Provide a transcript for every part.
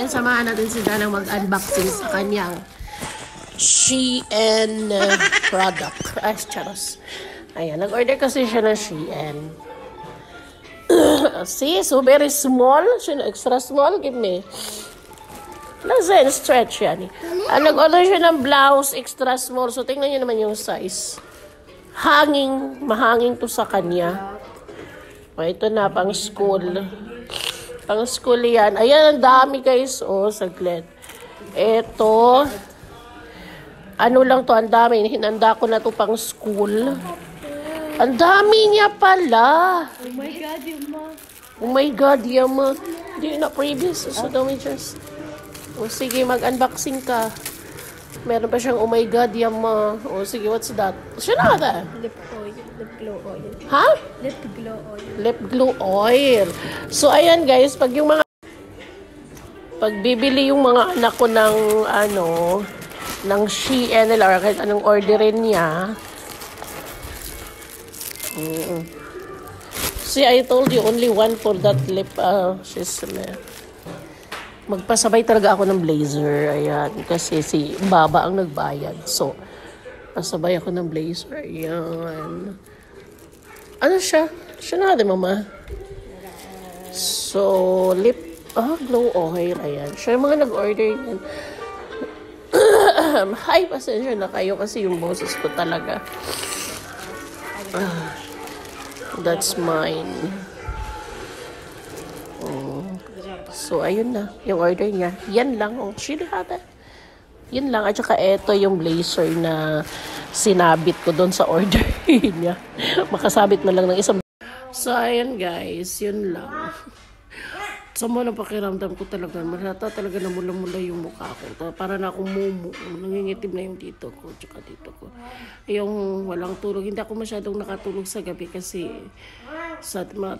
ngayon samahan natin si Danang mag-unboxing sa kanyang Shein product. Ay, charos. Ayan, nag-order kasi siya ng Shein. See, so very small. Extra small, give me. Nasa stretch yan. Nag-order siya ng blouse, extra small. So, tingnan niyo naman yung size. Mahanging to sa kanya. O, ito na, pang school. Pang school yan. Ayan, ang dami guys. O, saglit. Ito. Ano lang to, ang dami. Hinanda ko na to pang school. Ang dami niya pala. Oh my God, Yama. Oh my God, Yama. Hindi na previous. So, don't we just... O, sige, mag-unboxing ka. Meron pa siyang, oh my God, Yama. O, sige, what's that? Siya na ka? Lip oil. Lip glow oil. Ha? Lip glow oil. Lip glow oil. So, ayan guys, pag bibili yung mga anak ko ng, ng Shein or kahit anong orderin niya. See, I told you, only one for that lip, magpasabay talaga ako ng blazer. Ayan, kasi si Baba ang nagbayad. So, pasabay ako ng blazer. Ayan. Ano siya? Siya na din, mama. So, glow oil. Ayan. Siya yung mga nag-order yan. Hi, pasensya na kayo kasi yung boses ko talaga. That's mine. So, ayun na. Yung order niya. Yan lang. Oh, shirihata. Yan lang. At saka ito yung blazer na sinabit ko doon sa order niya. Makasabit na lang ng isang. So, ayun guys. Yun lang. Sa mga pakiramdam ko talaga, marata talaga na mula-mula yung mukha ko. Para na akong mumu. Nangingitim na yung dito ko, tsaka dito ko. Yung walang tulog. Hindi ako masyadong nakatulog sa gabi kasi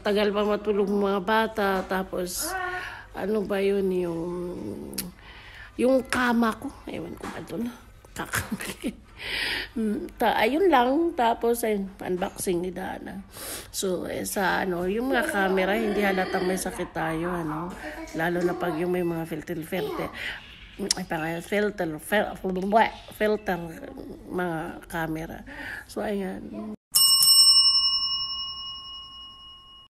tagal pa matulog mga bata. Tapos, ano ba yun, yung kama ko. Ewan ko ba doon? Ayun lang. Tapos, unboxing ni Dana. So, yung mga camera, hindi halatang may sakit tayo, Lalo na pag yung may mga filter, mga camera. So, ayan.